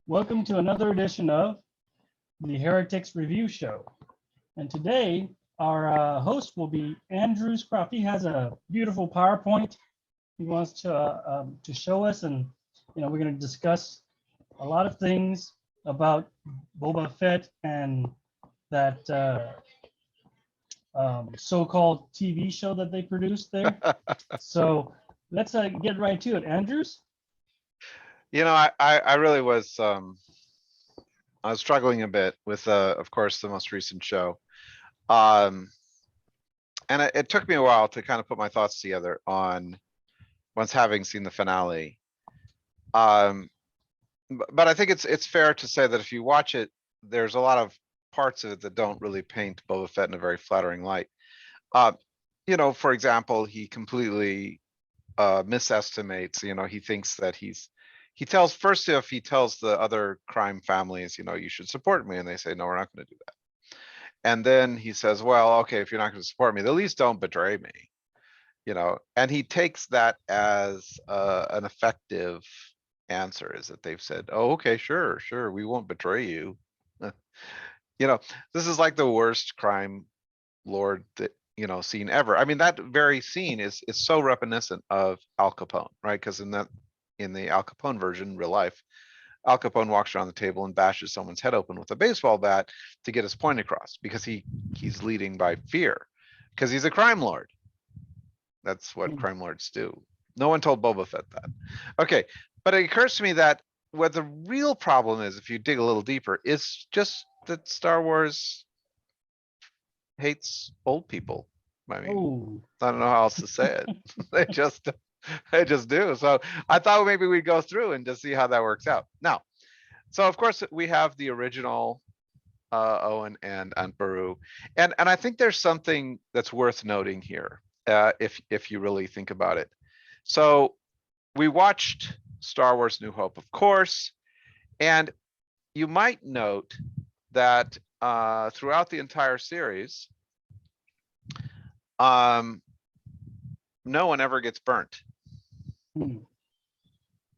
Welcome to another edition of the Heretics Review Show. And today, our host will be Andrew Scroff. He has a beautiful PowerPoint he wants to show us, and we're going to discuss a lot of things about Boba Fett and that so-called TV show that they produced there. So let's get right to it. Andrews? I really was I was struggling a bit with of course the most recent show. And it took me a while to kind of put my thoughts together on once having seen the finale. But I think it's fair to say that if you watch it, there's a lot of parts of it that don't really paint Boba Fett in a very flattering light. For example, he completely misestimates, he thinks that he tells the other crime families, you should support me. And they say, no, we're not going to do that. And then he says, well, okay, if you're not going to support me, at least don't betray me, and he takes that as an effective answer, is that they've said, oh, okay, sure, we won't betray you. This is like the worst crime lord that, scene ever. I mean, that very scene is so reminiscent of Al Capone, right? Because in the Al Capone version, real life, Al Capone walks around the table and bashes someone's head open with a baseball bat to get his point across, because he's leading by fear, because he's a crime lord. That's what crime lords do. No one told Boba Fett that. Okay, but it occurs to me that what the real problem is, if you dig a little deeper, is just that Star Wars hates old people. I mean, I don't know how else to say it. They just do. So I thought maybe we'd go through and just see how that works out. Now, so of course we have the original Owen and Aunt Beru, and I think there's something that's worth noting here, if you really think about it. So we watched Star Wars New Hope, of course, and you might note that throughout the entire series, no one ever gets burnt.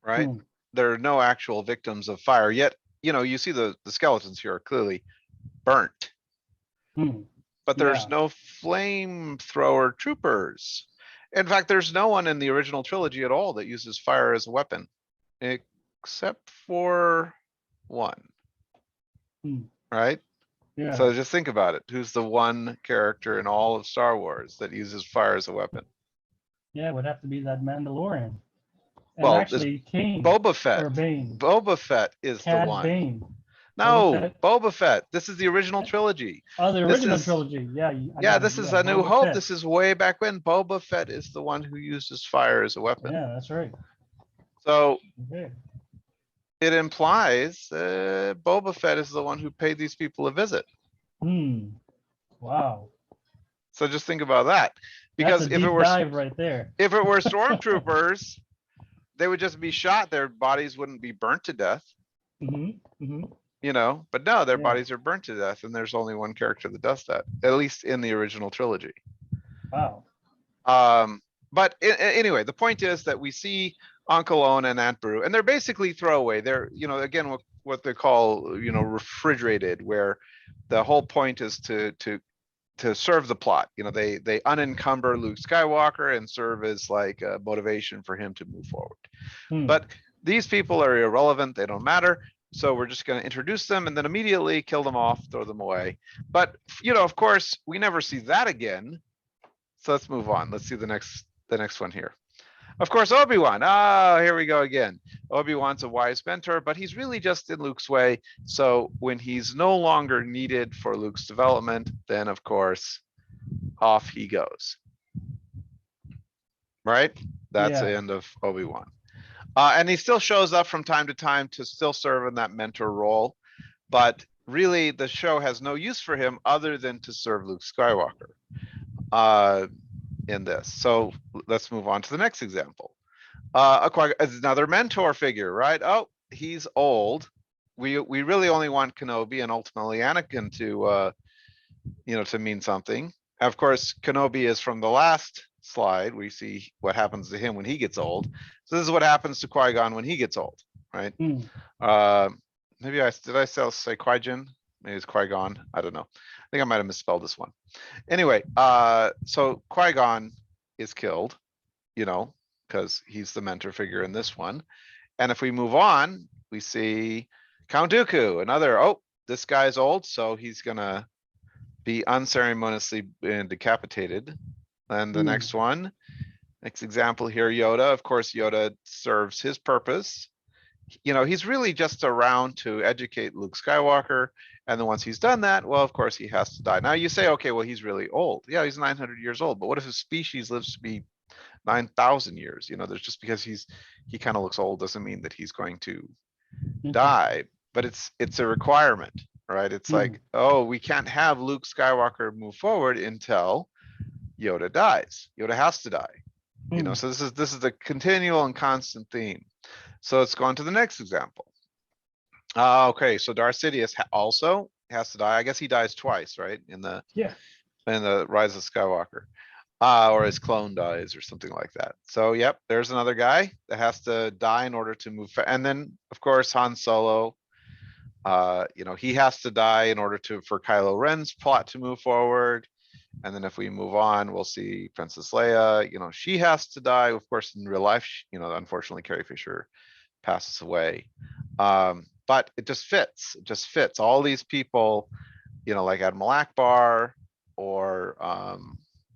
Right? There are no actual victims of fire, yet you see the skeletons here are clearly burnt. But there's no flamethrower troopers. In fact, there's no one in the original trilogy at all that uses fire as a weapon, except for one. Right? Yeah. So just think about it. Who's the one character in all of Star Wars that uses fire as a weapon? Yeah, it would have to be that Mandalorian. And well, actually, Kane Boba Fett. or Bane. Boba Fett is Cad the one. Bane. No, Boba Fett. This is the original trilogy. Oh, the original trilogy. Yeah. Yeah, this is A New Hope. This is way back when. Boba Fett is the one who uses fire as a weapon. Yeah, that's right. So it implies Boba Fett is the one who paid these people a visit. Wow. So just think about that. Because if it were dive right there. If it were stormtroopers, they would just be shot. Their bodies wouldn't be burnt to death. But no, their bodies are burnt to death, and there's only one character that does that, at least in the original trilogy. Wow. But anyway, the point is that we see Uncle Owen and Aunt Beru, and they're basically throwaway. They're, again, what they call, refrigerated, where the whole point is to serve the plot. They unencumber Luke Skywalker and serve as like a motivation for him to move forward. But these people are irrelevant. They don't matter. So we're just going to introduce them and then immediately kill them off, throw them away. But, of course, we never see that again. So let's move on. Let's see the next one here. Of course, Obi Wan. Here we go again. Obi Wan's a wise mentor, but he's really just in Luke's way. So when he's no longer needed for Luke's development, then of course, off he goes. Right? That's the end of Obi Wan. And he still shows up from time to time to still serve in that mentor role. But really, the show has no use for him other than to serve Luke Skywalker in this. So let's move on to the next example. Another mentor figure, right? Oh, he's old. We really only want Kenobi and ultimately Anakin to mean something. Of course, Kenobi is from the last slide. We see what happens to him when he gets old. So this is what happens to Qui-Gon when he gets old, right? Maybe did I say Qui-Jin? Maybe it's Qui-Gon. I don't know. I think I might have misspelled this one. Anyway, so Qui-Gon is killed, because he's the mentor figure in this one. And if we move on, we see Count Dooku, another, this guy's old, so he's gonna be unceremoniously decapitated. And the next one, next example here, Yoda. Of course, Yoda serves his purpose. He's really just around to educate Luke Skywalker. And then once he's done that, well, of course, he has to die. Now you say, okay, well, he's really old. Yeah, he's 900 years old. But what if his species lives to be 9,000 years? There's just because he kind of looks old doesn't mean that he's going to die. But it's a requirement, right? It's like, we can't have Luke Skywalker move forward until Yoda dies. Yoda has to die. So this is a continual and constant theme. So let's go on to the next example. Okay, so Darth Sidious also has to die. I guess he dies twice, right? In the Rise of Skywalker, or his clone dies or something like that. So yep, there's another guy that has to die in order to move. And then of course Han Solo, he has to die in order for Kylo Ren's plot to move forward. And then if we move on, we'll see Princess Leia, she has to die. Of course, in real life, unfortunately, Carrie Fisher passes away. But it just fits. It just fits. All these people, like Admiral Akbar or,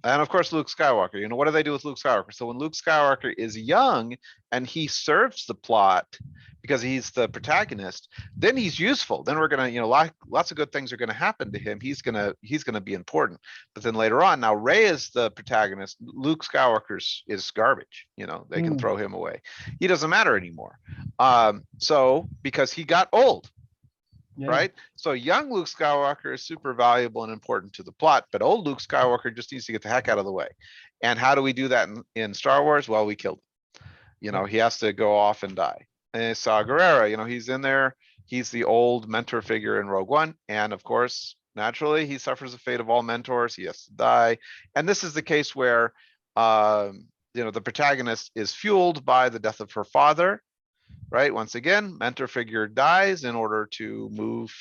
and of course, Luke Skywalker. What do they do with Luke Skywalker? So when Luke Skywalker is young and he serves the plot because he's the protagonist, then he's useful. Then we're gonna, lots of good things are gonna happen to him. He's gonna be important. But then later on, now Rey is the protagonist. Luke Skywalker's is garbage. They can throw him away. He doesn't matter anymore. So because he got old. Right? So young Luke Skywalker is super valuable and important to the plot, but old Luke Skywalker just needs to get the heck out of the way. And how do we do that in Star Wars? Well, we killed him. He has to go off and die. And Saw Gerrera, he's in there. He's the old mentor figure in Rogue One. And of course, naturally, he suffers the fate of all mentors. He has to die. And this is the case where, the protagonist is fueled by the death of her father. Right. Once again, mentor figure dies in order to move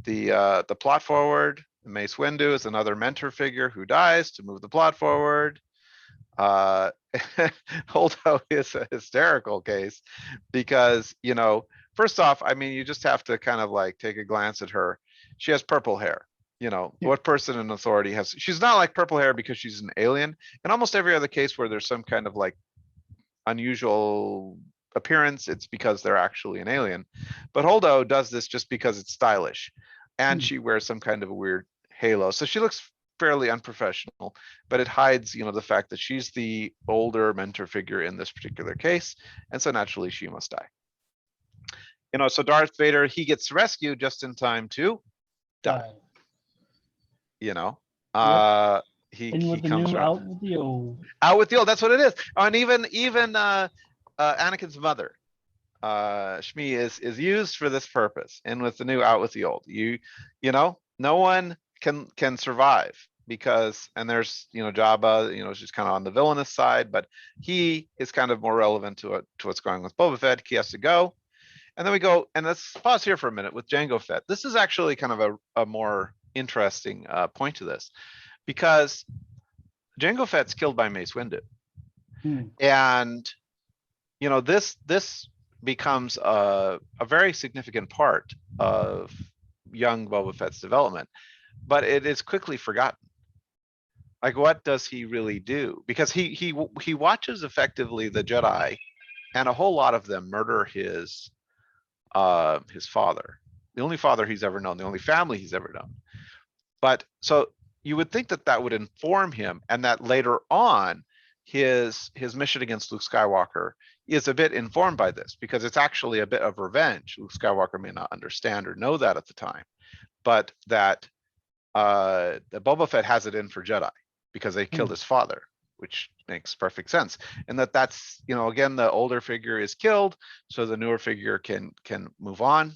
the plot forward. Mace Windu is another mentor figure who dies to move the plot forward. Holdo is a hysterical case because, first off, you just have to kind of like take a glance at her. She has purple hair. What person in authority she's not like purple hair because she's an alien. In almost every other case where there's some kind of like unusual appearance, it's because they're actually an alien. But Holdo does this just because it's stylish, and she wears some kind of a weird halo, so she looks fairly unprofessional, but it hides the fact that she's the older mentor figure in this particular case, and so naturally she must die. So Darth Vader, he gets rescued just in time to die. He comes out with the old. Out with the old, that's what it is. And even Anakin's mother, Shmi, is used for this purpose, and with the new, out with the old. No one can survive because, and there's Jabba, she's kind of on the villainous side, but he is kind of more relevant to what's going on with Boba Fett. He has to go, and then we go, and let's pause here for a minute with Jango Fett. This is actually kind of a more interesting point to this, because Jango Fett's killed by Mace Windu, and this becomes a very significant part of young Boba Fett's development, but it is quickly forgotten. Like, what does he really do? Because he watches effectively the Jedi, and a whole lot of them murder his father, the only father he's ever known, the only family he's ever known. But so you would think that would inform him, and that later on his mission against Luke Skywalker is a bit informed by this, because it's actually a bit of revenge. Luke Skywalker may not understand or know that at the time, but that Boba Fett has it in for Jedi because they killed his father, which makes perfect sense. And that's again, the older figure is killed, so the newer figure can move on.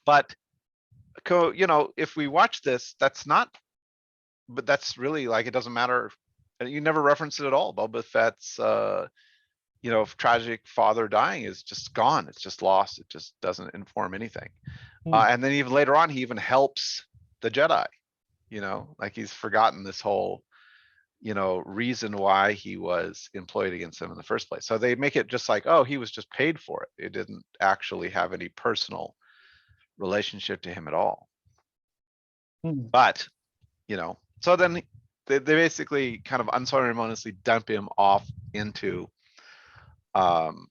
But if we watch this, that's really like, it doesn't matter. You never reference it at all. Boba Fett's tragic father dying is just gone. It's just lost. It just doesn't inform anything. And then even later on, he even helps the Jedi, like he's forgotten this whole, reason why he was employed against them in the first place. So they make it just like, oh, he was just paid for it. It didn't actually have any personal relationship to him at all. But, so then they basically kind of unceremoniously dump him off into, into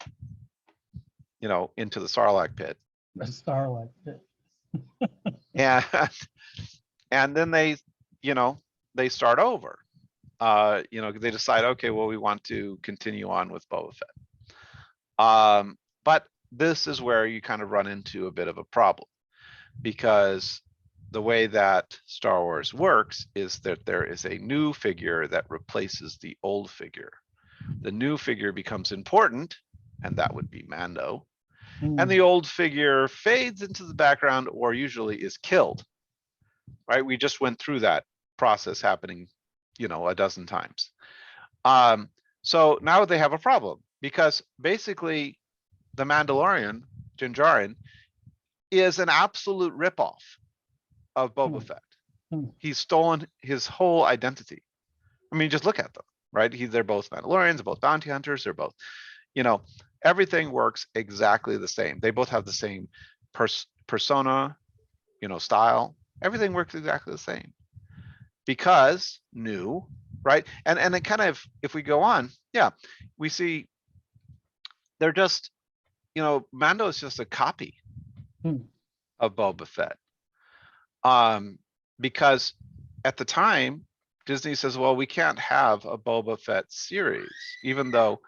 the Sarlacc pit. The Sarlacc pit. And then they start over. They decide, okay, well, we want to continue on with Boba Fett. But this is where you kind of run into a bit of a problem, because the way that Star Wars works is that there is a new figure that replaces the old figure. The new figure becomes important, and that would be Mando. And the old figure fades into the background or usually is killed, right? We just went through that process happening, a dozen times. So now they have a problem, because basically the Mandalorian, Din Djarin, is an absolute ripoff of Boba Fett. He's stolen his whole identity. I mean, just look at them, right? They're both Mandalorians, they're both bounty hunters, they're both, everything works exactly the same. They both have the same persona, style. Everything works exactly the same because new, right? And it kind of, if we go on, we see they're just, Mando is just a copy of Boba Fett. Because at the time, Disney says, well, we can't have a Boba Fett series, even though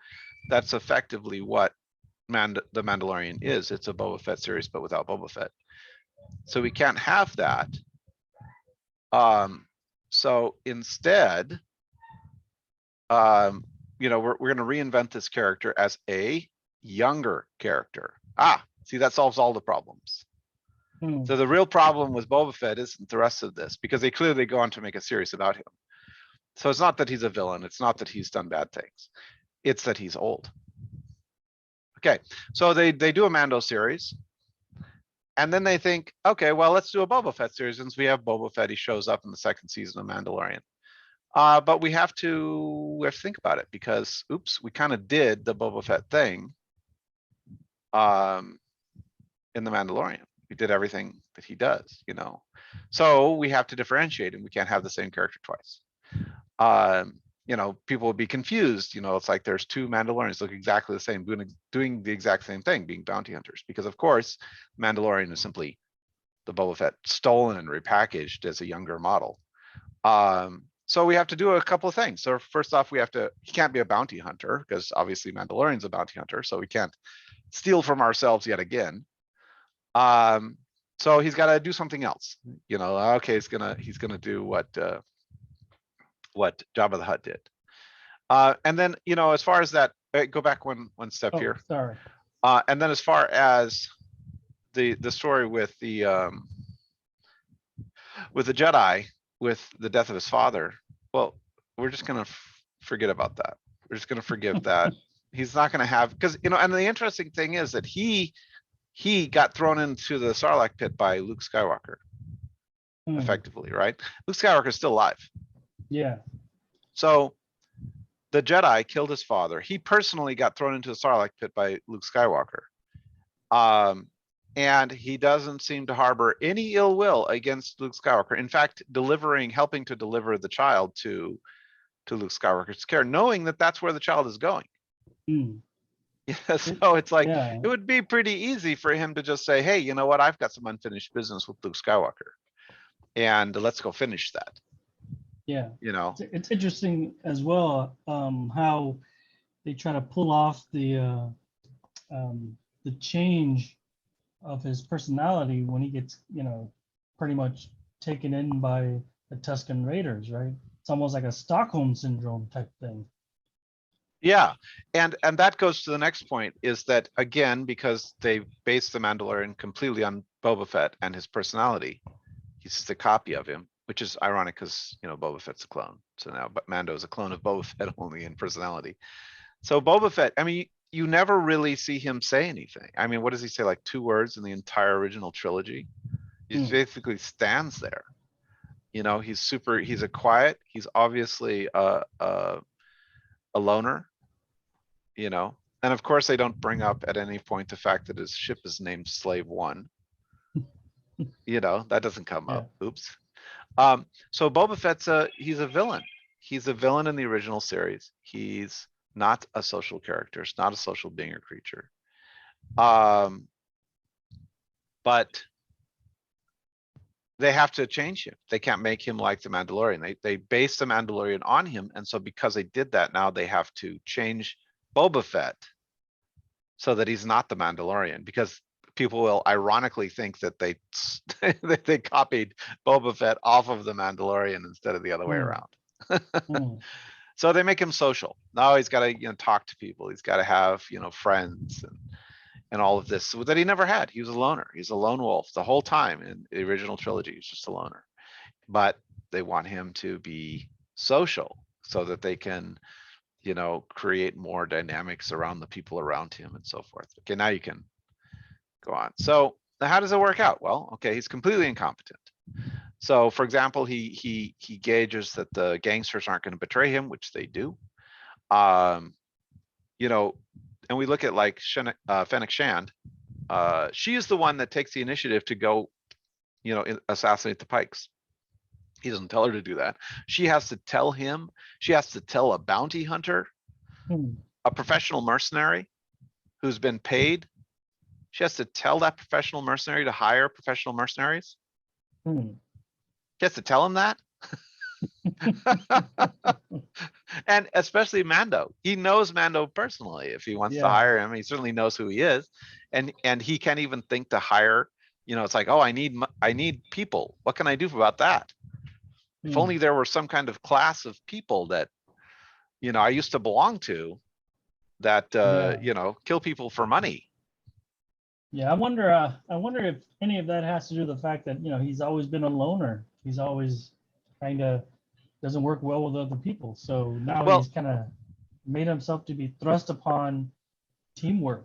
that's effectively what the Mandalorian is. It's a Boba Fett series, but without Boba Fett. So we can't have that. So instead, we're going to reinvent this character as a younger character. See, that solves all the problems. So the real problem with Boba Fett isn't the rest of this, because they clearly go on to make a series about him. So it's not that he's a villain. It's not that he's done bad things. It's that he's old. Okay, so they do a Mando series. And then they think, okay, well, let's do a Boba Fett series. Since we have Boba Fett, he shows up in the second season of Mandalorian. But we have to think about it, because, oops, we kind of did the Boba Fett thing in the Mandalorian. We did everything that he does, So we have to differentiate, and we can't have the same character twice. People will be confused. It's like there's two Mandalorians look exactly the same, doing the exact same thing, being bounty hunters. Because of course, Mandalorian is simply the Boba Fett stolen and repackaged as a younger model. So we have to do a couple of things. So first off, he can't be a bounty hunter, because obviously Mandalorian's a bounty hunter, so we can't steal from ourselves yet again. So he's got to do something else. Okay, he's gonna do what Jabba the Hutt did. And then, as far as that, go back one step here. Sorry. And then as far as the story with the Jedi, with the death of his father, well, we're just going to forget about that. We're just going to forgive that. He's not going to have, because, and the interesting thing is that he got thrown into the Sarlacc pit by Luke Skywalker, effectively, right? Luke Skywalker is still alive. Yeah. So the Jedi killed his father. He personally got thrown into the Sarlacc pit by Luke Skywalker. And he doesn't seem to harbor any ill will against Luke Skywalker. In fact, helping to deliver the child to Luke Skywalker's care, knowing that that's where the child is going. Yeah, so it's like, it would be pretty easy for him to just say, hey, you know what? I've got some unfinished business with Luke Skywalker, and let's go finish that. Yeah. It's interesting as well, how they try to pull off the change of his personality when he gets, pretty much taken in by the Tusken Raiders, right? It's almost like a Stockholm syndrome type thing. Yeah, and that goes to the next point, is that, again, because they based the Mandalorian completely on Boba Fett and his personality, he's just a copy of him, which is ironic because, Boba Fett's a clone. So now, but Mando is a clone of Boba Fett only in personality. So Boba Fett, I mean, you never really see him say anything. I mean, what does he say? Like 2 words in the entire original trilogy. He Hmm. basically stands there. He's a quiet, he's obviously a loner, you know. And of course, they don't bring up at any point the fact that his ship is named Slave One. That doesn't come Yeah. up. Oops. So Boba Fett's he's a villain. He's a villain in the original series. He's not a social character. It's not a social being or creature. Um, but they have to change him. They can't make him like the Mandalorian. They base the Mandalorian on him, and so because they did that, now they have to change Boba Fett so that he's not the Mandalorian. Because people will ironically think that they that they copied Boba Fett off of the Mandalorian instead of the other way Hmm. around. Hmm. So they make him social. Now he's got to talk to people. He's got to have friends and all of this that he never had. He was a loner. He's a lone wolf the whole time in the original trilogy. He's just a loner. But they want him to be social so that they can, create more dynamics around the people around him and so forth. Okay, now you can go on. So how does it work out? Well, okay, he's completely incompetent. So, for example, he gauges that the gangsters aren't going to betray him, which they do. Um, and we look at like Fennec Shand. She is the one that takes the initiative to go, assassinate the Pikes. He doesn't tell her to do that. She has to tell him. She has to tell a bounty hunter, Hmm. a professional mercenary who's been paid. She has to tell that professional mercenary to hire professional mercenaries. Hmm. She has to tell him that. And especially Mando. He knows Mando personally. If he wants to Yeah. hire him, he certainly knows who he is. And he can't even think to hire, it's like, oh, I need people. What can I do about that? If Hmm. only there were some kind of class of people that, I used to belong to that, Yeah. kill people for money. Yeah. I wonder if any of that has to do with the fact that he's always been a loner. He's always kind of doesn't work well with other people. So now Well, he's kind of made himself to be thrust upon teamwork.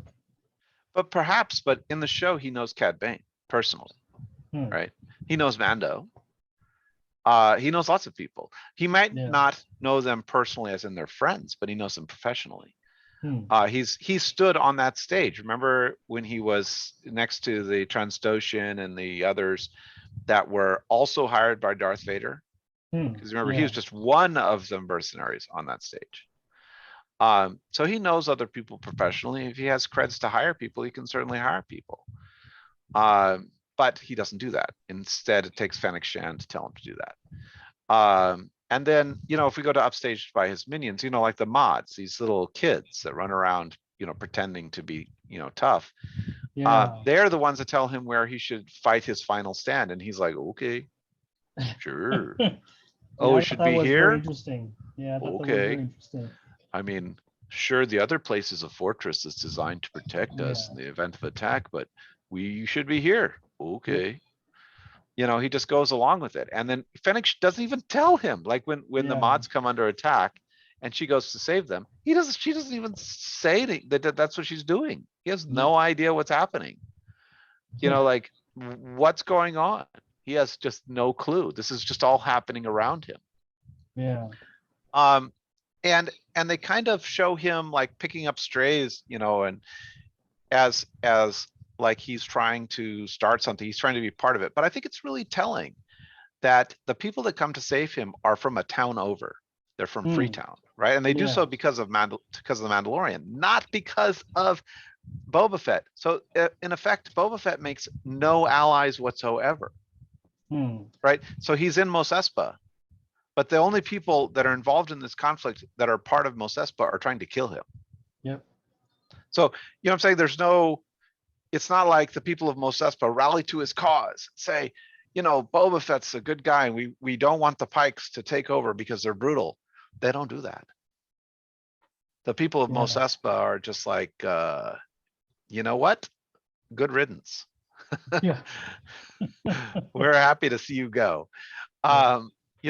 but in the show, he knows Cad Bane personally, Hmm. right? He knows Mando. He knows lots of people. He might Yeah. not know them personally as in their friends, but he knows them professionally. Hmm. He stood on that stage. Remember when he was next to the Trandoshan and the others that were also hired by Darth Vader? Hmm. Because remember, he Yeah. was just one of the mercenaries on that stage. So he knows other people professionally. If he has creds to hire people, he can certainly hire people. But he doesn't do that. Instead, it takes Fennec Shand to tell him to do that. And then, if we go to upstage by his minions, like the mods, these little kids that run around, pretending to be, tough. Yeah. They're the ones that tell him where he should fight his final stand. And he's like, okay, sure. Yeah, Oh, I it thought should that be was very here? interesting. Yeah, I thought that was very Okay. interesting. I mean, sure, the other place is a fortress that's designed to protect us Yeah. in the event of attack, but we should be here. Yep. Okay. He just goes along with it. And then Fennec doesn't even tell him. Like when the Yeah. mods come under attack and she goes to save them, she doesn't even say that that's what she's doing. He has Yep. no idea what's happening. Like what's going on? He has just no clue. This is just all happening around him. Yeah. Um, and they kind of show him like picking up strays, and as like he's trying to start something, he's trying to be part of it. But I think it's really telling that the people that come to save him are from a town over. They're from Hmm. Freetown, right? And they do so Yeah. because of the Mandalorian, not because of Boba Fett. So in effect, Boba Fett makes no allies whatsoever, Hmm. right? So he's in Mos Espa, but the only people that are involved in this conflict that are part of Mos Espa are trying to kill him. Yep. So, what I'm saying? It's not like the people of Mos Espa rally to his cause, say, Boba Fett's a good guy. And we don't want the Pikes to take over because they're brutal. They don't do that. The people of Mos Yeah. Espa are just like, you know what? Good riddance. Yeah. We're happy to see you go. Yeah.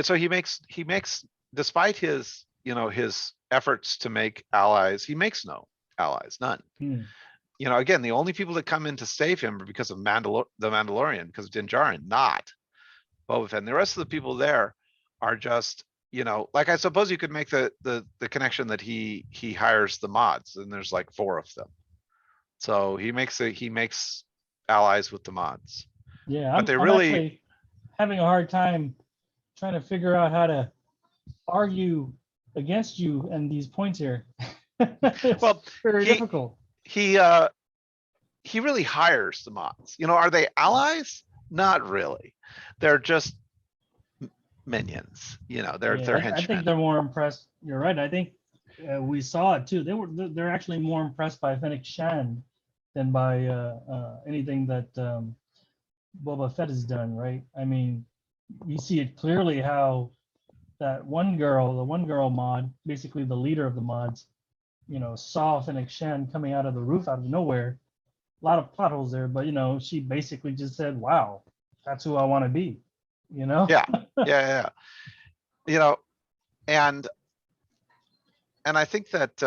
So he makes, despite his, his efforts to make allies. He makes no allies, none. Hmm. You know, again, the only people that come in to save him are because of the Mandalorian, because of Din Djarin, not Boba Fett. And the rest of the people there are just, you know, like I suppose you could make the connection that he hires the mods, and there's like 4 of them. So he makes allies with the mods. Yeah, But they I'm really, actually having a hard time trying to figure out how to argue against you and these points here. It's well, very he difficult. he he really hires the mods. You know, are they allies? Not really. They're just minions. You know, they're Yeah, I think henchmen. they're more impressed. You're right. I think we saw it too. They're actually more impressed by Fennec Shand than by anything that Boba Fett has done. Right? I mean, you see it clearly how that one girl, the one girl mod, basically the leader of the mods, you know, saw Fennec Shand coming out of the roof out of nowhere. A lot of plot holes there, but you know, she basically just said, "Wow, that's who I want to be." You know? Yeah, yeah. You know, and I think that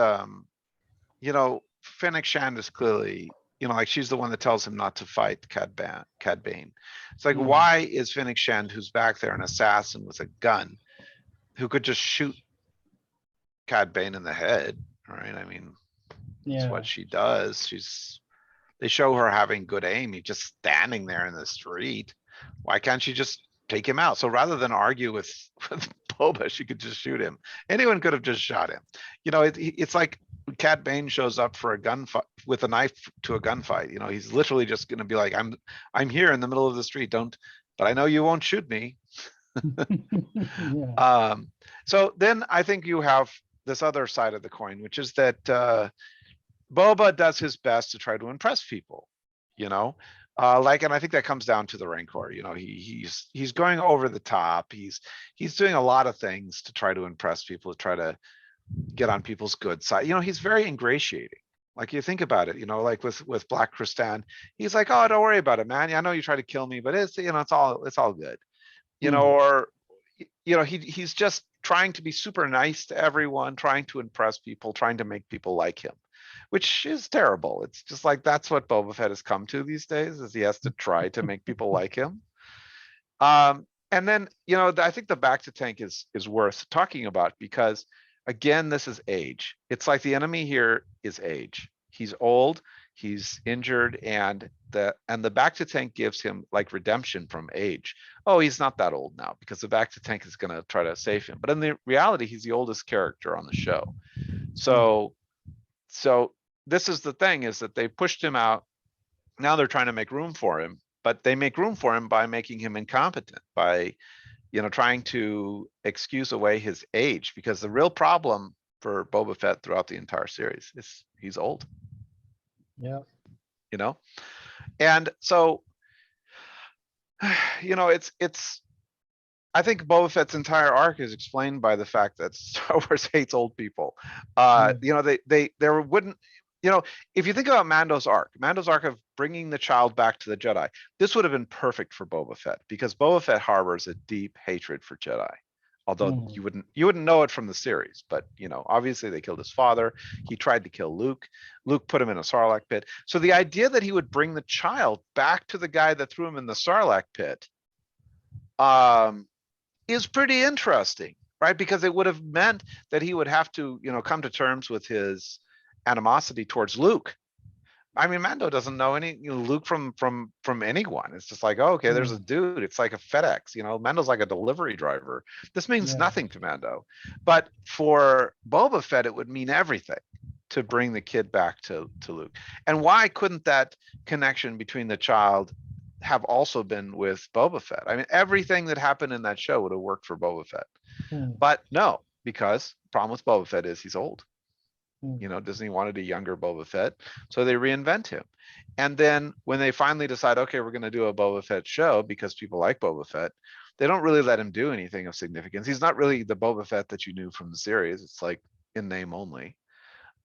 you know, Fennec Shand is clearly, you know, like she's the one that tells him not to fight Cad Bane. It's like, Hmm. why is Fennec Shand, who's back there, an assassin with a gun, who could just shoot Cad Bane in the head, right? I mean, it's Yeah. what she does. They show her having good aim. He's just standing there in the street. Why can't she just take him out? So rather than argue with, with Boba, she could just shoot him. Anyone could have just shot him. You know, it's like Cad Bane shows up for a gunfight with a knife to a gunfight. You know, he's literally just going to be like, I'm here in the middle of the street. But I know you won't shoot me. Yeah. So then I think you have this other side of the coin, which is that Boba does his best to try to impress people, you know, like, and I think that comes down to the Rancor. You know, he's going over the top. He's doing a lot of things to try to impress people, to try to get on people's good side. You know, he's very ingratiating. Like you think about it, you know, like with Black Kristan, he's like, oh, don't worry about it, man. I know you try to kill me, but it's, you know, it's all good. You know, Hmm. or you know, he's just trying to be super nice to everyone, trying to impress people, trying to make people like him, which is terrible. It's just like that's what Boba Fett has come to these days, is he has to try to make people like him. And then, you know, I think the back to tank is worth talking about because again, this is age. It's like the enemy here is age. He's old, he's injured, and the back to tank gives him like redemption from age. Oh, he's not that old now because the back to tank is going to try to save him. But in the reality, he's the oldest character on the show. So this is the thing, is that they pushed him out. Now they're trying to make room for him, but they make room for him by making him incompetent, by, you know, trying to excuse away his age, because the real problem for Boba Fett throughout the entire series is he's old, Yeah. you know? And so, you know, I think Boba Fett's entire arc is explained by the fact that Star Wars hates old people. Hmm. You know, there wouldn't, you know, if you think about Mando's arc of bringing the child back to the Jedi, this would have been perfect for Boba Fett because Boba Fett harbors a deep hatred for Jedi. Although Hmm. you wouldn't know it from the series, but you know, obviously they killed his father. He tried to kill Luke. Luke put him in a Sarlacc pit. So the idea that he would bring the child back to the guy that threw him in the Sarlacc pit, um, is pretty interesting, right? Because it would have meant that he would have to, you know, come to terms with his animosity towards Luke. I mean, Mando doesn't know any, you know, Luke from anyone. It's just like, oh, okay, there's a Hmm. dude. It's like a FedEx, you know, Mando's like a delivery driver. This means Yeah. nothing to Mando. But for Boba Fett, it would mean everything to bring the kid back to Luke. And why couldn't that connection between the child have also been with Boba Fett? I mean, everything that happened in that show would have worked for Boba Fett. Hmm. But no, because the problem with Boba Fett is he's old. Hmm. You know, Disney wanted a younger Boba Fett, so they reinvent him. And then when they finally decide, okay, we're going to do a Boba Fett show because people like Boba Fett, they don't really let him do anything of significance. He's not really the Boba Fett that you knew from the series. It's like in name only.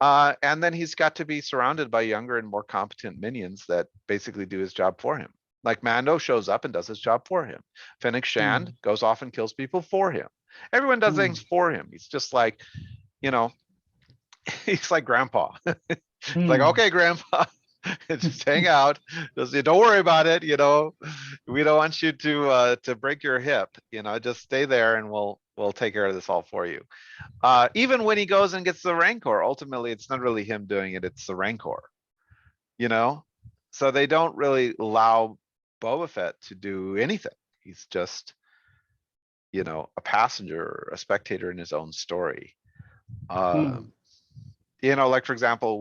And then he's got to be surrounded by younger and more competent minions that basically do his job for him. Like Mando shows up and does his job for him. Fennec Hmm. Shand goes off and kills people for him. Everyone does Hmm. things for him. He's just like, you know, he's like grandpa. Like, Hmm. okay, grandpa, just hang out. Just, don't worry about it. We don't want you to break your hip. Just stay there, and we'll take care of this all for you. Even when he goes and gets the Rancor, ultimately, it's not really him doing it; it's the Rancor. You know, so they don't really allow Boba Fett to do anything. He's just, a passenger, a spectator in his own story. Hmm. Um, like for example,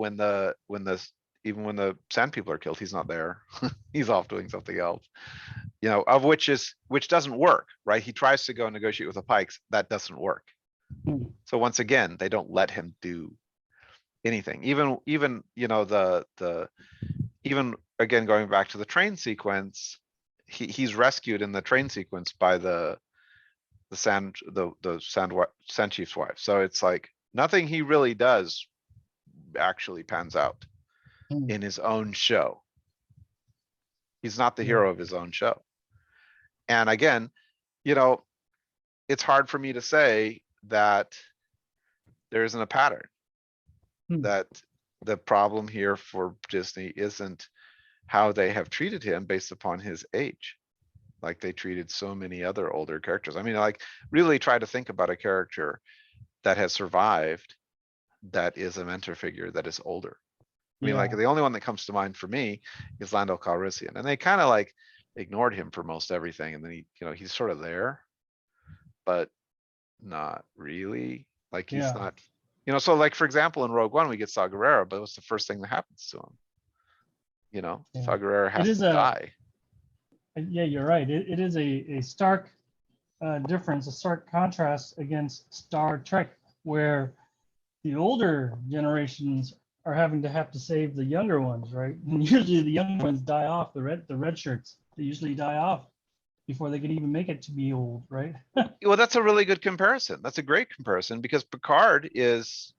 even when the Sand People are killed, he's not there. He's off doing something else. Which doesn't work, right? He tries to go negotiate with the Pikes. That doesn't work. Hmm. So once again, they don't let him do anything. Even even again going back to the train sequence, he's rescued in the train sequence by the sand chief's wife. So it's like nothing he really does actually pans out Hmm. in his own show. He's not the Yeah. hero of his own show. And again, it's hard for me to say that there isn't a pattern. Hmm. That the problem here for Disney isn't how they have treated him based upon his age, like they treated so many other older characters. I mean, like, really try to think about a character that has survived that is a mentor figure that is older. I mean, like, Yeah. the only one that comes to mind for me is Lando Calrissian, and they kind of like ignored him for most everything, and then he's sort of there, but not really. Like, he's Yeah. not, so like for example in Rogue One we get Saw Gerrera, but what's the first thing that happens to him? Yeah. Saw Gerrera It has is to die. yeah, you're right. It is a stark difference, a stark contrast against Star Trek, where the older generations are having to have to save the younger ones, right? And usually the younger ones die off. The red shirts, they usually die off before they can even make it to be old, right? Well, that's a really good comparison. That's a great comparison because Picard is,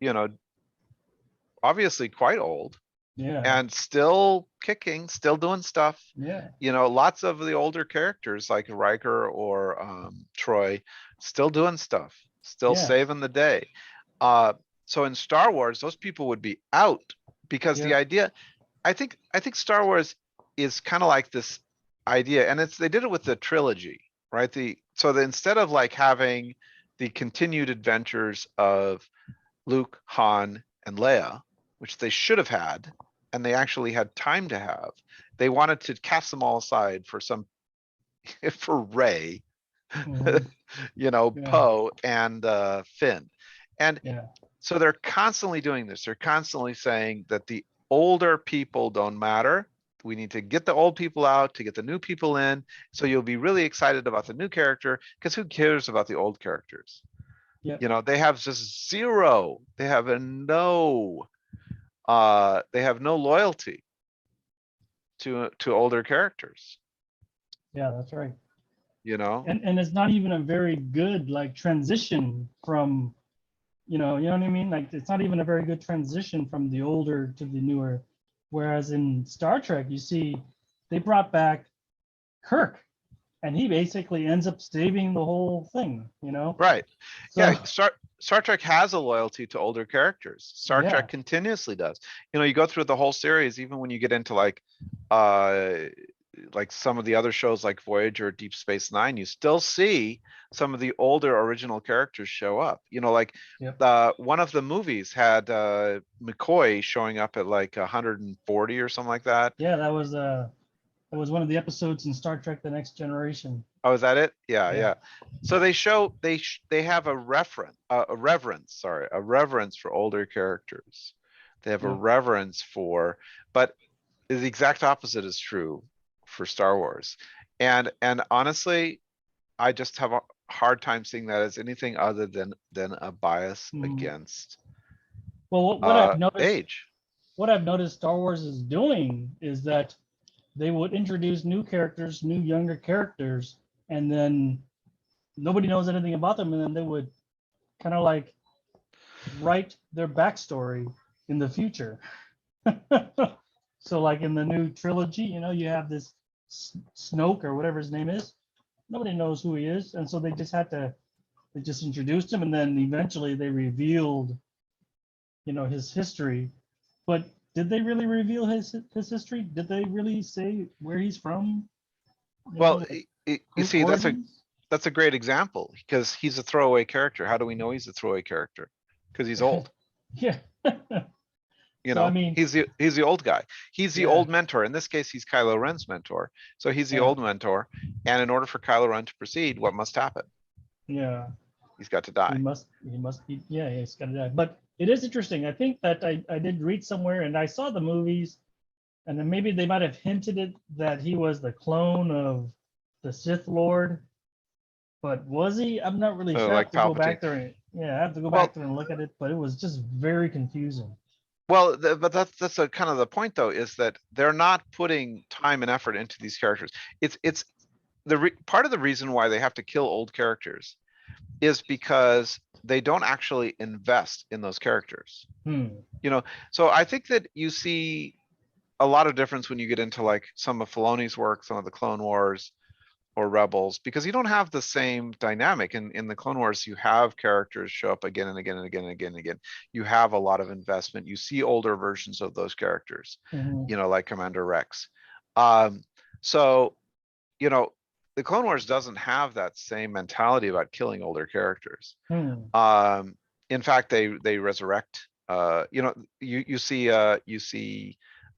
obviously quite old Yeah. and still kicking, still doing stuff. Yeah. Lots of the older characters like Riker or Troy still doing stuff, still Yeah. saving the day. So in Star Wars, those people would be out because the Yeah. idea, I think Star Wars is kind of like this idea, and they did it with the trilogy, right? Instead of like having the continued adventures of Luke, Han, and Leia, which they should have had, and they actually had time to have, they wanted to cast them all aside for for Rey, Mhm. Yeah. Poe and Finn. And Yeah. so they're constantly doing this. They're constantly saying that the older people don't matter. We need to get the old people out to get the new people in. So you'll be really excited about the new character because who cares about the old characters? Yeah. They have just zero. They have no loyalty to older characters, Yeah. That's right. you know? And it's not even a very good like transition from you know what I mean? Like it's not even a very good transition from the older to the newer. Whereas in Star Trek, you see they brought back Kirk and he basically ends up saving the whole thing, you know? Right. So Yeah, Star Trek has a loyalty to older characters. Star yeah, Trek continuously does. You go through the whole series, even when you get into uh like some of the other shows like Voyager, Deep Space Nine, you still see some of the older original characters show up. Like yep. one of the movies had McCoy showing up at like 140 or something like that. Yeah, that was one of the episodes in Star Trek The Next Generation. Oh, is that it? Yeah, Yeah. yeah. So they have a reverence for older characters. They have a Yeah. reverence for, but the exact opposite is true for Star Wars. And honestly, I just have a hard time seeing that as anything other than a bias Mhm. against Well, what age. I've noticed Star Wars is doing is that they would introduce new characters, new younger characters, and then nobody knows anything about them, and then they would kind of like write their backstory in the future. So, like in the new trilogy, you have this Snoke or whatever his name is. Nobody knows who he is, and so they just introduced him, and then eventually they revealed his history. But did they really reveal his history? Did they really say where he's from? Well, you His see, origins? that's a great example because he's a throwaway character. How do we know he's a throwaway character? Because he's old. Yeah. You So I know, mean, he's the old guy. He's the yeah, old mentor. In this case, he's Kylo Ren's mentor. So he's the yeah, old mentor. And in order for Kylo Ren to proceed, what must happen? yeah. He's got to He die. must be, yeah, he's got to die. But it is interesting. I think that I did read somewhere, and I saw the movies, and then maybe they might have hinted it that he was the clone of the Sith Lord. But was he? I'm not really sure. I have Like to go Palpatine. back there and yeah, I have to go Well, back there and look at it. But it was just very confusing. well, but that's a kind of the point though, is that they're not putting time and effort into these characters. It's part of the reason why they have to kill old characters is because they don't actually invest in those characters. Hmm. You know, so I think that you see a lot of difference when you get into like some of Filoni's work, some of the Clone Wars or Rebels, because you don't have the same dynamic. In the Clone Wars, you have characters show up again and again and again and again and again. You have a lot of investment. You see older versions of those characters, Mhm. you know, like Commander Rex. So, you know, the Clone Wars doesn't have that same mentality about killing older characters. Hmm. In fact, they resurrect. You know, you see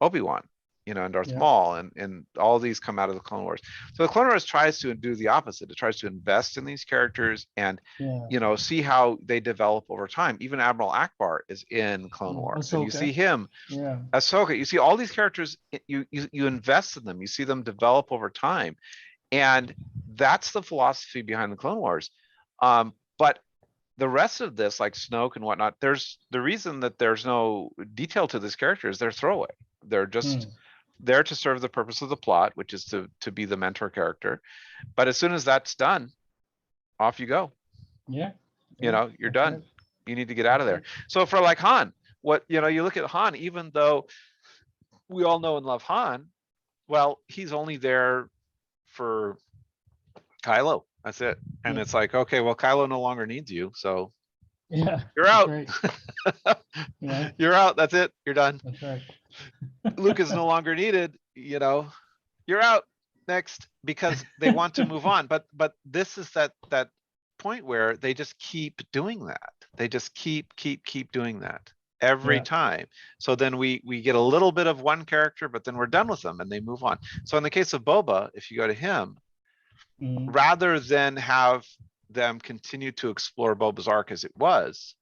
Obi Wan, you know, and Darth Yeah. Maul, and all these come out of the Clone Wars. So the Clone Wars tries to do the opposite. It tries to invest in these characters and Yeah. you know see how they develop over time. Even Admiral Akbar is in Clone Wars, and you see Ahsoka. him, Yeah. Ahsoka. You see all these characters. You invest in them. You see them develop over time, and that's the philosophy behind the Clone Wars. But the rest of this, like Snoke and whatnot, there's the reason that there's no detail to this character is they're throwaway. They're just Hmm. there to serve the purpose of the plot, which is to be the mentor character. But as soon as that's done, off you go. Yeah. You Yeah. know, you're That's done. right. You need to get out of That's there. right. So for like Han, what you know, you look at Han, even though we all know and love Han, well, he's only there for Kylo. That's it. And Yeah. it's like, okay, well, Kylo no longer needs you, so Yeah. you're That's out. right. Yeah. You're out. That's it. You're done. That's right. Luke is no longer needed. You know, you're out next because they want to move on. But this is that point where they just keep doing that. They just keep doing that every Yeah. time. So then we get a little bit of one character, but then we're done with them and they move on. So in the case of Boba, if you go to him, Mhm. rather than have them continue to explore Boba's arc as it was,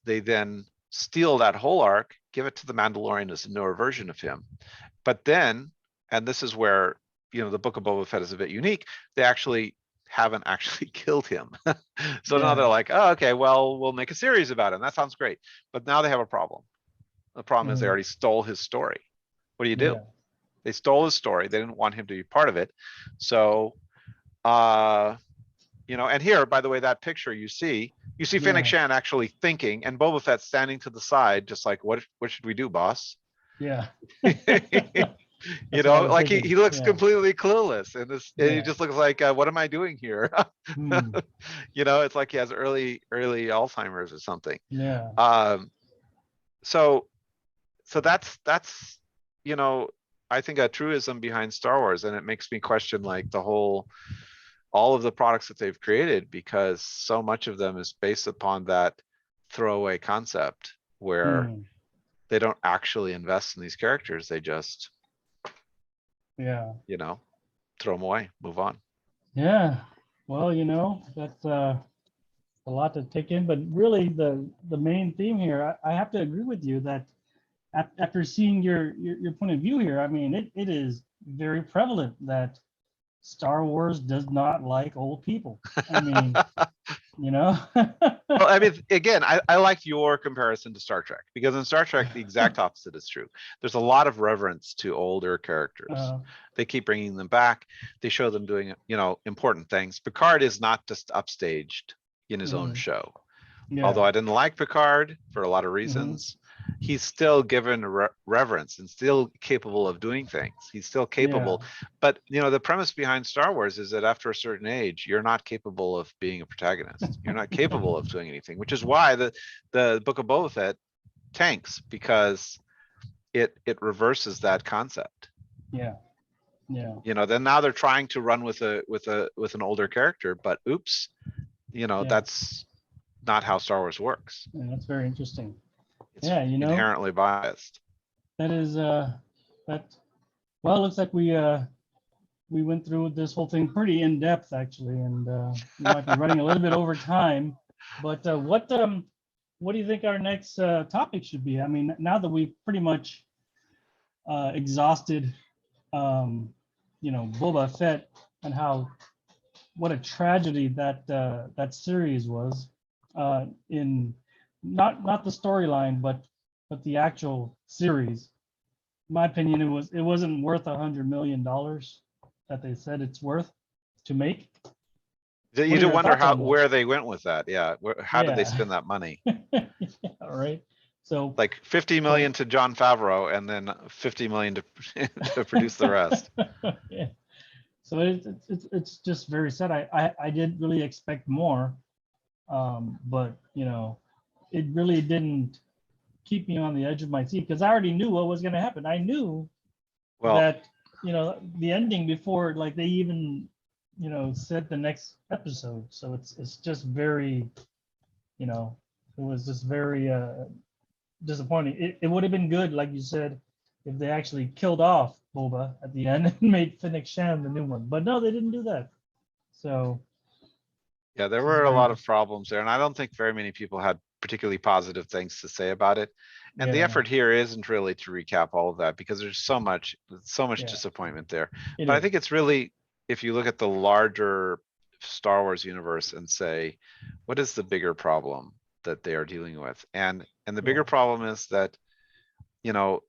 they then steal that whole arc, give it to the Mandalorian as a newer version of him. But then, and this is where, you know, the Book of Boba Fett is a bit unique, they actually haven't actually killed him. So now they're Yeah. like, oh, okay, well, we'll make a series about him. That sounds great. But now they have a problem. The problem is they Mhm. already stole his story. What do you do? Yeah. They stole his story. They didn't want him to be part of it. So, you know, and here, by the way, that picture you see Fennec Yeah. Shan actually thinking and Boba Fett standing to the side, just like, what should we do, boss? Yeah. You That's what I know, was like thinking. he looks Yeah. completely clueless and this, and he Yeah. just looks like, what am I doing here? Hmm. You know, it's like he has early Alzheimer's or something. Yeah. So that's, you know, I think a truism behind Star Wars, and it makes me question like all of the products that they've created, because so much of them is based upon that throwaway concept where Hmm. they don't actually invest in these characters. They just, Yeah. you know, throw them away, move on. Yeah. Well, that's a lot to take in, but really the main theme here, I have to agree with you that after seeing your point of view here, I mean, it is very prevalent that Star Wars does not like old people. I mean, you know. Well, I mean, again, I like your comparison to Star Trek, because in Star Trek, the exact opposite is true. There's a lot of reverence to older characters. They keep bringing them back. They show them doing, you know, important things. Picard is not just upstaged in his own show. Yeah. Although I didn't like Picard for a lot of Hmm. reasons. he's still given reverence and still capable of doing things. He's still capable. But the premise behind Star Wars is that after a certain age, you're not capable of being a protagonist. You're not capable of doing anything, which is why the Book of Boba Fett tanks, because it reverses that concept. Yeah. Then now they're trying to run with an older character, but oops, that's not how Star Wars works. Yeah, that's very interesting. It's inherently biased. That is that. Well, it looks like we went through this whole thing pretty in depth actually, and we might be running a little bit over time. But what do you think our next topic should be? I mean, now that we've pretty much exhausted, Boba Fett and what a tragedy that series was, in not the storyline, but the actual series. In my opinion, it wasn't worth $100 million that they said it's worth to make. You do wonder where they went with that. Yeah, how did they spend that money? All right. So like 50 million to Jon Favreau, and then 50 million to to produce the rest. Yeah. So it's just very sad. I did really expect more, but it really didn't keep me on the edge of my seat, because I already knew what was going to happen. I knew that the ending before, like, they even said the next episode. So it's just very, it was just very disappointing. It would have been good, like you said, if they actually killed off Boba at the end and made Fennec Shand the new one. But no, they didn't do that. So yeah, there were a lot of problems there, and I don't think very many people had particularly positive things to say about it. And the effort here isn't really to recap all of that, because there's so much disappointment there. But I think it's really, if you look at the larger Star Wars universe and say, what is the bigger problem that they are dealing with? And the bigger problem is that,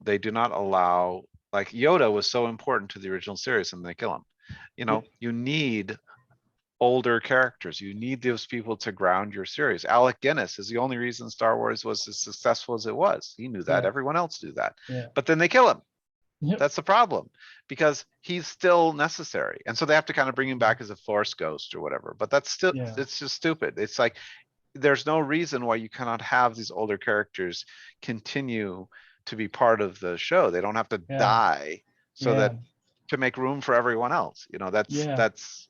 they do not allow, like, Yoda was so important to the original series and they kill him. You need older characters. You need those people to ground your series. Alec Guinness is the only reason Star Wars was as successful as it was. He knew that. Everyone else knew that. But then they kill him. That's the problem, because he's still necessary. And so they have to kind of bring him back as a Force ghost or whatever. But that's still, it's just stupid. It's like, there's no reason why you cannot have these older characters continue to be part of the show. They don't have to die so that to make room for everyone else. That's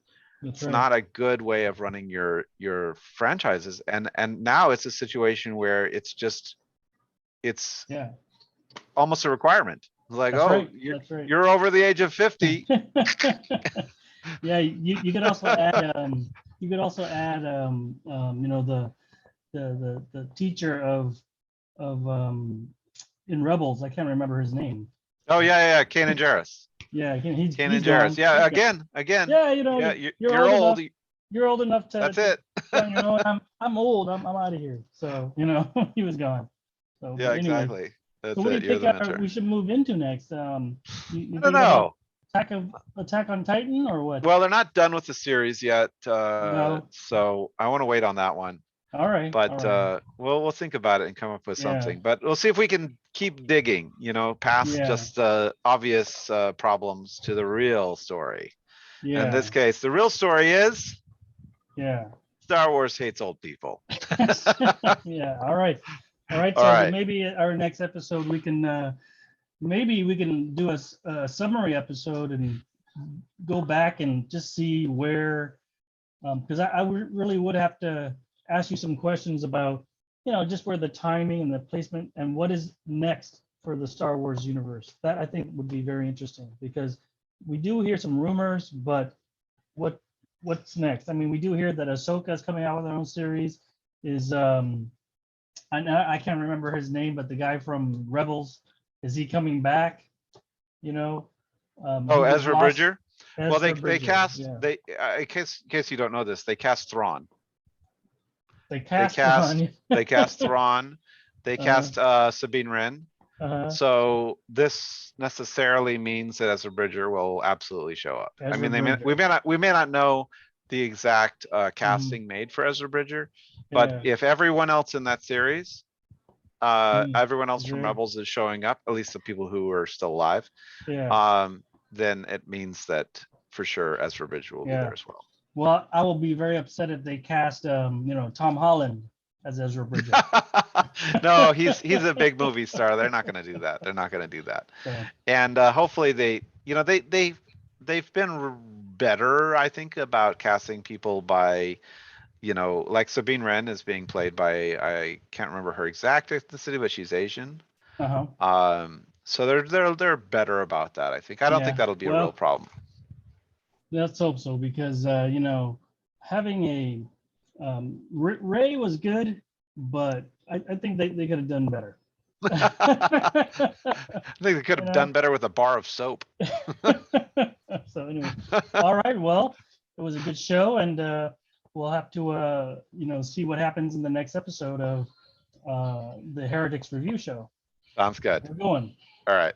not a good way of running your franchises. And now it's a situation where it's almost a requirement. Like, you're over the age of 50. Yeah, you could also add the teacher of in Rebels. I can't remember his name. Oh yeah, Kanan Jarrus. Yeah, he's Kanan Jarrus. Yeah, again. Yeah, you're old. You're old enough to. That's it. I'm old. I'm out of here. So he was gone. So yeah, anyway. Exactly. That's so what do you think we should move into next? You don't know. Attack on Titan or what? Well, they're not done with the series yet, No. so I want to wait on that one. All right. But we'll think about it and come up with something. But we'll see if we can keep digging, past just the obvious problems to the real story. Yeah. In this case, the real story is Star Wars hates old people. Yeah. All right. So maybe our next episode we can do a summary episode and go back and just see where, because I really would have to ask you some questions about, just where the timing and the placement and what is next for the Star Wars universe. That I think would be very interesting, because we do hear some rumors, but what's next? I mean, we do hear that Ahsoka is coming out with her own series. I can't remember his name, but the guy from Rebels, is he coming back? Ezra Bridger. Well, they cast in case you don't know this, they cast Thrawn. They cast Thrawn. They cast Thrawn. They cast Sabine Wren. So this necessarily means that Ezra Bridger will absolutely show up. I mean, we may not know the exact casting made for Ezra Bridger, but if everyone else in that series everyone else from Sure. Rebels is showing up, at least the people who are still alive, Yeah. then it means that for sure Ezra Bridger will be Yeah. there as well. Well, I will be very upset if they cast, Tom Holland as Ezra Bridger. No, he's a big movie star. They're not going to do that. They're not going to do that. So, And hopefully they've been better, I think, about casting people by, like Sabine Wren is being played by, I can't remember her exact ethnicity, but she's Asian. So they're better about that, I think. I don't think Yeah. that'll be a real Well, problem. let's hope so, because having a Ray was good, but I think they could have done better. I think they could have done better with a bar of soap. So anyway, all right. Well, it was a good show, and we'll have to see what happens in the next episode of the Heretics Review Show. Sounds good. We're going. All right.